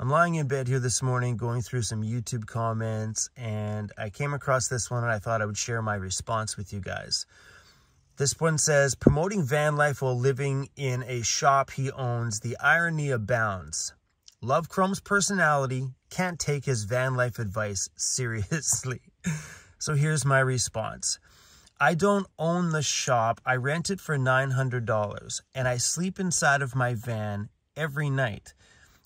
I'm lying in bed here this morning going through some YouTube comments, and I came across this one and I thought I would share my response with you guys. This one says, promoting van life while living in a shop he owns, the irony abounds. Love Chrome's personality, can't take his van life advice seriously. So here's my response. I don't own the shop. I rent it for $900 and I sleep inside of my van every night.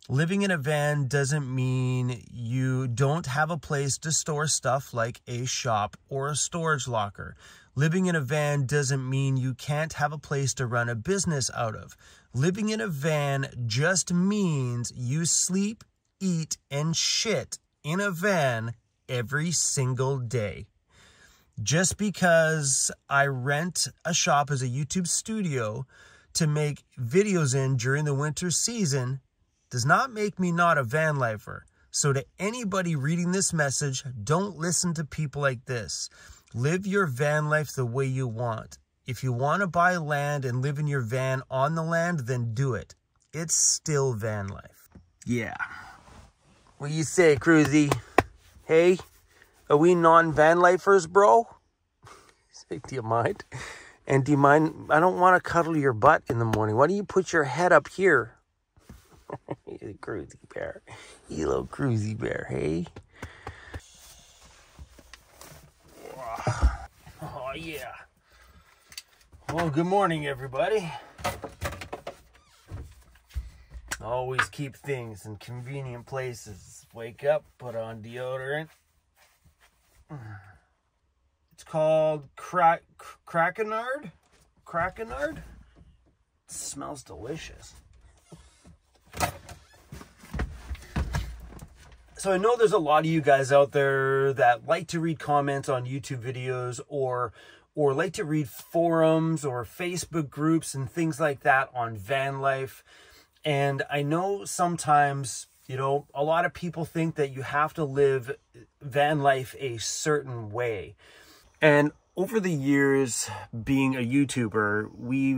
Living in a van doesn't mean you don't have a place to store stuff like a shop or a storage locker. Living in a van doesn't mean you can't have a place to run a business out of. Living in a van just means you sleep, eat, and shit in a van every single day. Just because I rent a shop as a YouTube studio to make videos in during the winter season does not make me not a van lifer. So to anybody reading this message, don't listen to people like this. Live your van life the way you want. If you want to buy land and live in your van on the land, then do it. It's still van life. Yeah. What do you say, Cruzy? Hey, are we non-van lifers, bro? Do you mind? And do you mind? I don't want to cuddle your butt in the morning. Why don't you put your head up here? He's a cruisy bear. You little cruisy bear, hey? Oh, yeah. Well, good morning, everybody. Always keep things in convenient places. Wake up, put on deodorant. It's called Krakenard. Krakenard? It smells delicious. So I know there's a lot of you guys out there that like to read comments on YouTube videos or like to read forums or Facebook groups and things like that on van life. And I know sometimes, you know, a lot of people think that you have to live van life a certain way. And over the years, being a YouTuber, we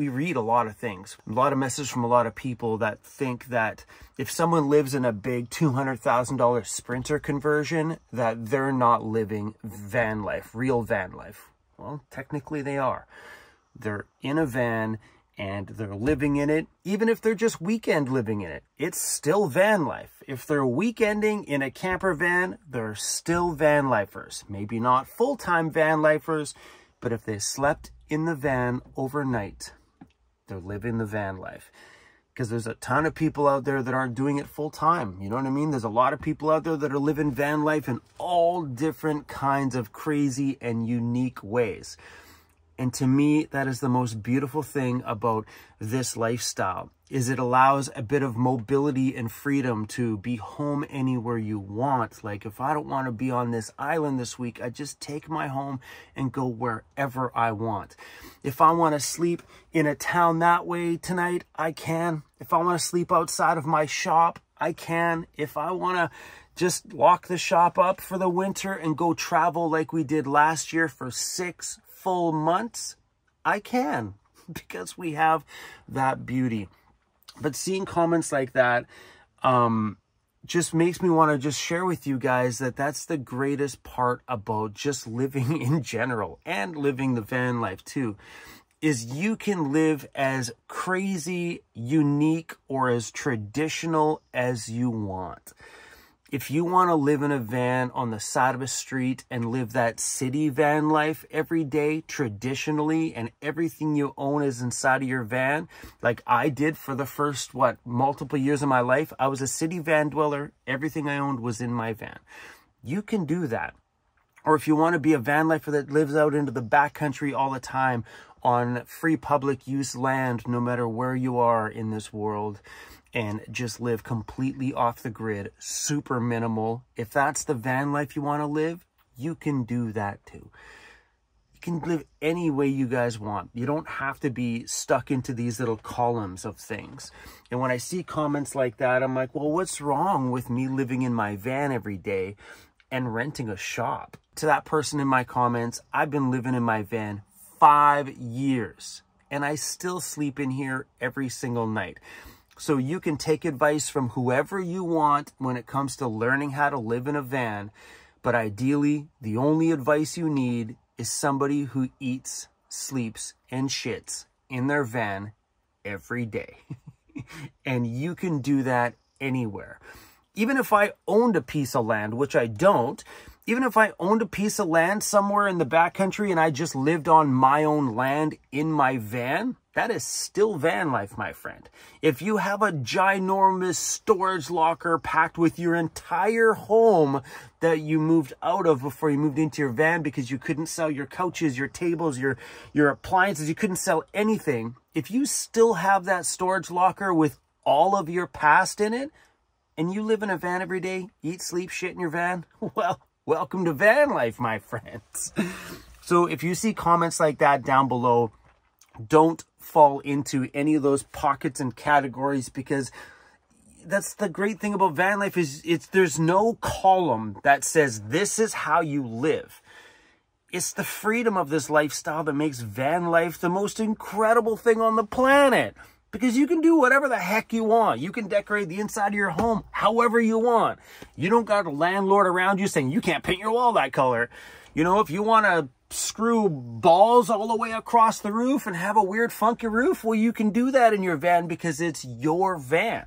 read a lot of things. A lot of messages from a lot of people that think that if someone lives in a big $200,000 Sprinter conversion, that they're not living van life, real van life. Well, technically they are. They're in a van and they're living in it. Even if they're just weekend living in it, it's still van life. If they're weekending in a camper van, they're still van lifers. Maybe not full-time van lifers, but if they slept in the van overnight, they're living the van life. Because there's a ton of people out there that aren't doing it full-time. You know what I mean? There's a lot of people out there that are living van life in all different kinds of crazy and unique ways. And to me, that is the most beautiful thing about this lifestyle, is it allows a bit of mobility and freedom to be home anywhere you want. Like if I don't want to be on this island this week, I just take my home and go wherever I want. If I want to sleep in a town that way tonight, I can. If I want to sleep outside of my shop, I can. If I want to just lock the shop up for the winter and go travel like we did last year for 6 full months, I can, because we have that beauty. But seeing comments like that just makes me want to just share with you guys that that's the greatest part about just living in general and living the van life too, is you can live as crazy, unique, or as traditional as you want. If you want to live in a van on the side of a street and live that city van life every day traditionally, and everything you own is inside of your van, like I did for the first, multiple years of my life, I was a city van dweller. Everything I owned was in my van. You can do that. Or if you want to be a van lifer that lives out into the backcountry all the time on free public use land, no matter where you are in this world, and just live completely off the grid, super minimal. If that's the van life you want to live, you can do that too. You can live any way you guys want. You don't have to be stuck into these little columns of things. And when I see comments like that, I'm like, well, what's wrong with me living in my van every day and renting a shop? To that person in my comments, I've been living in my van 5 years and I still sleep in here every single night. So you can take advice from whoever you want when it comes to learning how to live in a van. But ideally, the only advice you need is somebody who eats, sleeps, and shits in their van every day. And you can do that anywhere. Even if I owned a piece of land, which I don't, even if I owned a piece of land somewhere in the backcountry and I just lived on my own land in my van, that is still van life, my friend. If you have a ginormous storage locker packed with your entire home that you moved out of before you moved into your van because you couldn't sell your couches, your tables, your appliances, you couldn't sell anything. If you still have that storage locker with all of your past in it, and you live in a van every day, eat, sleep, shit in your van, well, welcome to van life, my friends. So if you see comments like that down below, don't fall into any of those pockets and categories, because that's the great thing about van life is there's no column that says this is how you live. It's the freedom of this lifestyle that makes van life the most incredible thing on the planet. Because you can do whatever the heck you want. You can decorate the inside of your home however you want. You don't got a landlord around you saying you can't paint your wall that color. You know, if you want to screw balls all the way across the roof and have a weird funky roof, well, you can do that in your van because it's your van.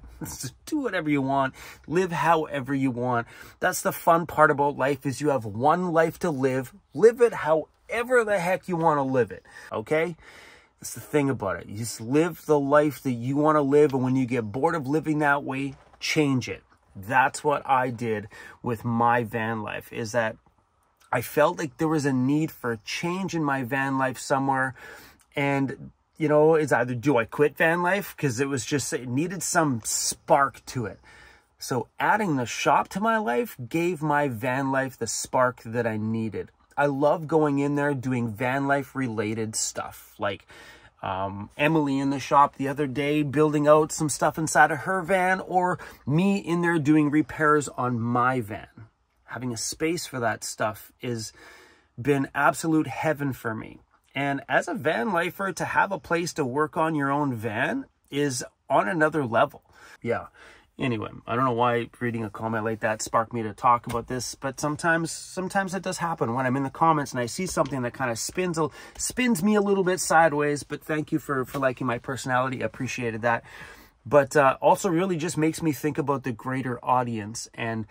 Do whatever you want. Live however you want. That's the fun part about life, is you have one life to live. Live it however the heck you want to live it. Okay? That's the thing about it. You just live the life that you want to live, and when you get bored of living that way, change it. That's what I did with my van life, is that I felt like there was a need for a change in my van life somewhere. And, you know, it's either do I quit van life, because it needed some spark to it. So adding the shop to my life gave my van life the spark that I needed. I love going in there doing van life related stuff, like Emily in the shop the other day building out some stuff inside of her van, or me in there doing repairs on my van. Having a space for that stuff has been absolute heaven for me. And as a van lifer, to have a place to work on your own van is on another level. Yeah. Anyway, I don't know why reading a comment like that sparked me to talk about this, but sometimes it does happen when I'm in the comments and I see something that kind of spins me a little bit sideways. But thank you for liking my personality. I appreciated that. But also really just makes me think about the greater audience, and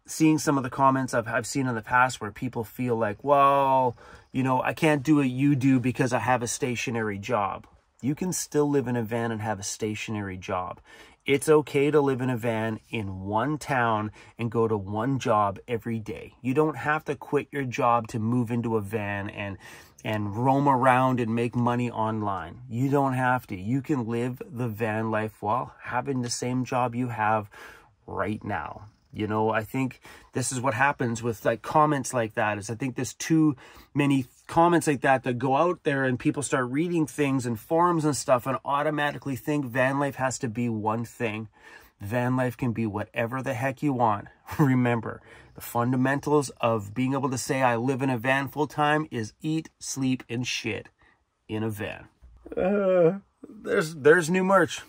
seeing some of the comments I've seen in the past where people feel like, well, you know, I can't do what you do because I have a stationary job. You can still live in a van and have a stationary job. It's okay to live in a van in one town and go to one job every day. You don't have to quit your job to move into a van and roam around and make money online. You don't have to. You can live the van life while having the same job you have right now. You know, I think this is what happens with like comments like that, is I think there's too many comments like that go out there and people start reading things and forums and stuff and automatically think van life has to be one thing. Van life can be whatever the heck you want. Remember, the fundamentals of being able to say I live in a van full time is eat, sleep, and shit in a van. There's new merch.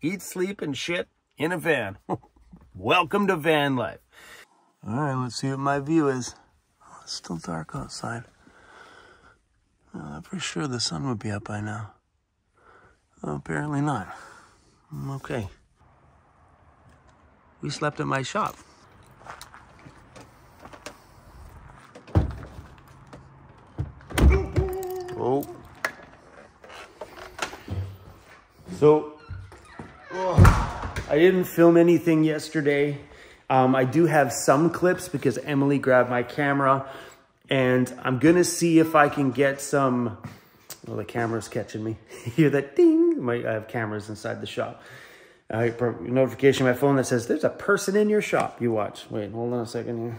Eat, sleep, and shit in a van. Welcome to van life. All right, let's see what my view is. Oh, it's still dark outside. I'm pretty sure the sun would be up by now. Oh, apparently not. Okay. We slept at my shop. Oh. So, I didn't film anything yesterday. I do have some clips because Emily grabbed my camera, and I'm gonna see if I can get some, well, the camera's catching me. Hear that ding? I have cameras inside the shop. I get a notification on my phone that says, there's a person in your shop. You watch. Wait, hold on a second here.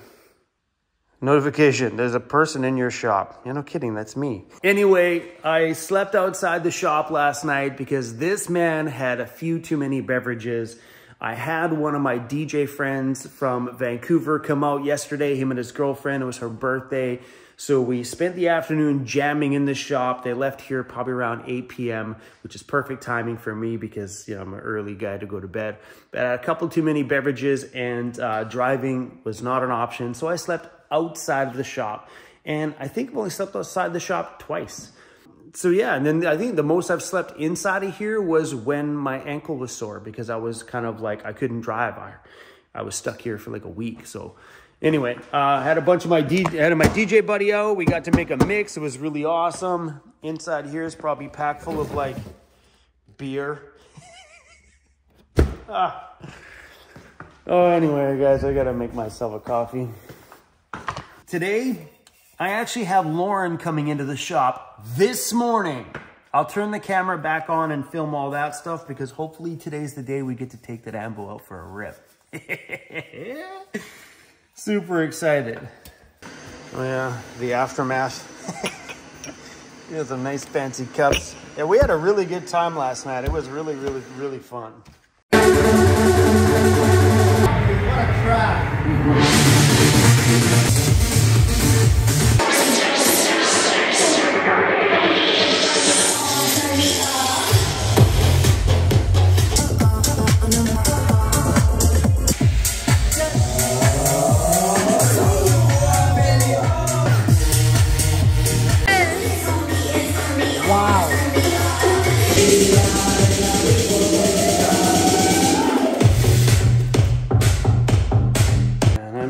Notification, there's a person in your shop. Yeah, no kidding, that's me. Anyway, I slept outside the shop last night because this man had a few too many beverages. I had one of my DJ friends from Vancouver come out yesterday, him and his girlfriend. It was her birthday. So we spent the afternoon jamming in the shop. They left here probably around 8 p.m., which is perfect timing for me because, you know, I'm an early guy to go to bed. But I had a couple too many beverages and driving was not an option. So I slept outside of the shop. And I think I've only slept outside the shop twice. So yeah, and then I think the most I've slept inside of here was when my ankle was sore because I was kind of like, I couldn't drive. I was stuck here for like a week. So anyway, I had a bunch of my DJ buddy out. We got to make a mix. It was really awesome. Inside here is probably packed full of like beer. Oh, anyway, guys, I gotta make myself a coffee. Today, I actually have Lauren coming into the shop this morning. I'll turn the camera back on and film all that stuff because hopefully today's the day we get to take that Ambo out for a rip. Super excited. Oh yeah, the aftermath. Here's some nice fancy cups. Yeah, we had a really good time last night. It was really, really, really fun. What a track.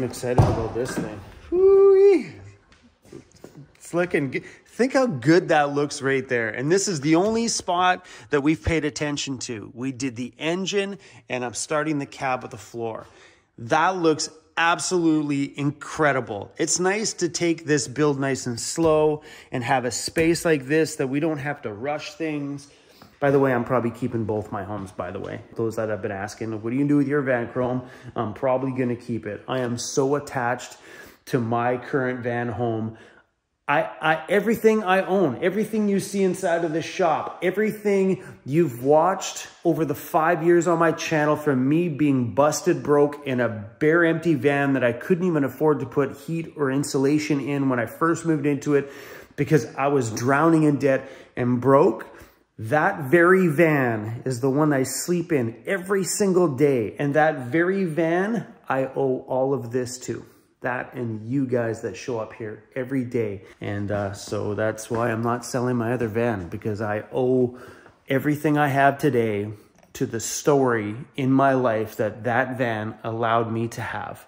Excited about this thing. Woo-wee. It's looking good. Think how good that looks right there. And this is the only spot that we've paid attention to. We did the engine and I'm starting the cab with the floor. That looks absolutely incredible. It's nice to take this build nice and slow and have a space like this that we don't have to rush things. By the way, I'm probably keeping both my homes, by the way. Those that have been asking, what do you do with your van, Chrome? I'm probably gonna keep it. I am so attached to my current van home. Everything I own, everything you see inside of this shop, everything you've watched over the 5 years on my channel from me being busted broke in a bare empty van that I couldn't even afford to put heat or insulation in when I first moved into it because I was drowning in debt and broke. That very van is the one I sleep in every single day. And that very van, I owe all of this to. That and you guys that show up here every day. And so that's why I'm not selling my other van, because I owe everything I have today to the story in my life that that van allowed me to have.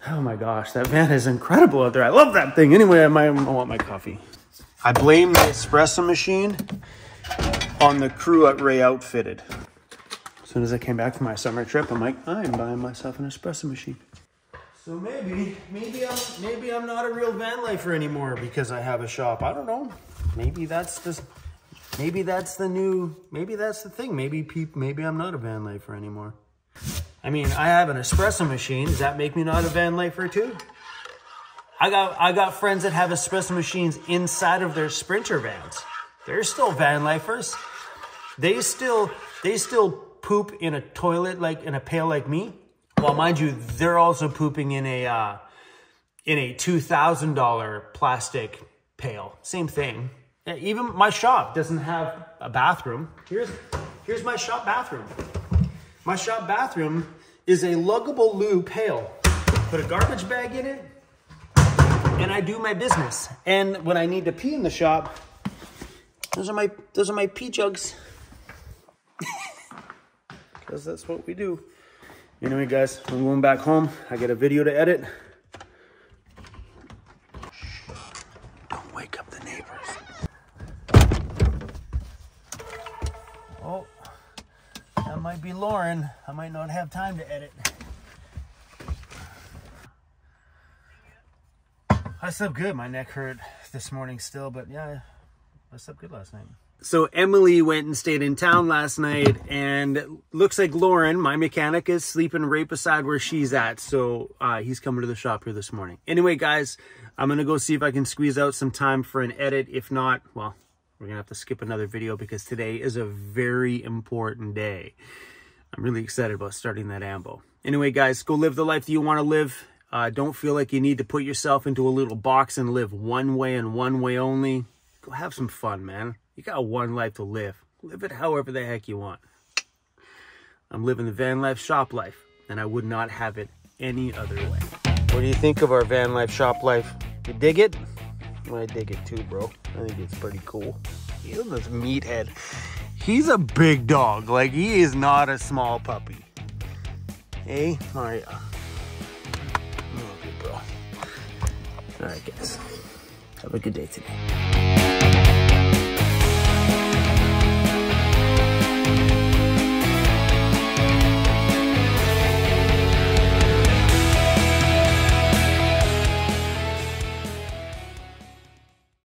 Oh my gosh, that van is incredible out there. I love that thing. Anyway, I want my coffee. I blame the espresso machine on the crew at Ray Outfitted. As soon as I came back from my summer trip, I'm like, I'm buying myself an espresso machine. So maybe I'm not a real van lifer anymore because I have a shop. I don't know. Maybe that's the thing. Maybe I'm not a van lifer anymore. I mean, I have an espresso machine. Does that make me not a van lifer too? I got friends that have espresso machines inside of their Sprinter vans. They're still van lifers. They still poop in a toilet, like in a pail like me. Well, mind you, they're also pooping in a $2,000 plastic pail. Same thing. Even my shop doesn't have a bathroom. Here's my shop bathroom. My shop bathroom is a luggable loo pail. Put a garbage bag in it, and I do my business. And when I need to pee in the shop, those are my pee jugs. Because that's what we do. Anyway, guys, I'm going back home. I got a video to edit. Don't wake up the neighbors. Oh, that might be Lauren. I might not have time to edit. I slept good. My neck hurt this morning still, but yeah, I slept good last night. So Emily went and stayed in town last night, and looks like Lauren, my mechanic, is sleeping right beside where she's at. So he's coming to the shop here this morning. Anyway, guys, I'm going to go see if I can squeeze out some time for an edit. If not, well, we're going to have to skip another video because today is a very important day. I'm really excited about starting that Ambo. Anyway, guys, go live the life that you want to live. Don't feel like you need to put yourself into a little box and live one way and one way only. Go have some fun, man. You got one life to live. Live it however the heck you want. I'm living the van life, shop life, and I would not have it any other way. What do you think of our van life, shop life? You dig it? I dig it too, bro. I think it's pretty cool. Look at this meathead. He's a big dog. Like, he is not a small puppy. Hey, all right. Okay, bro. All right, guys. Have a good day today.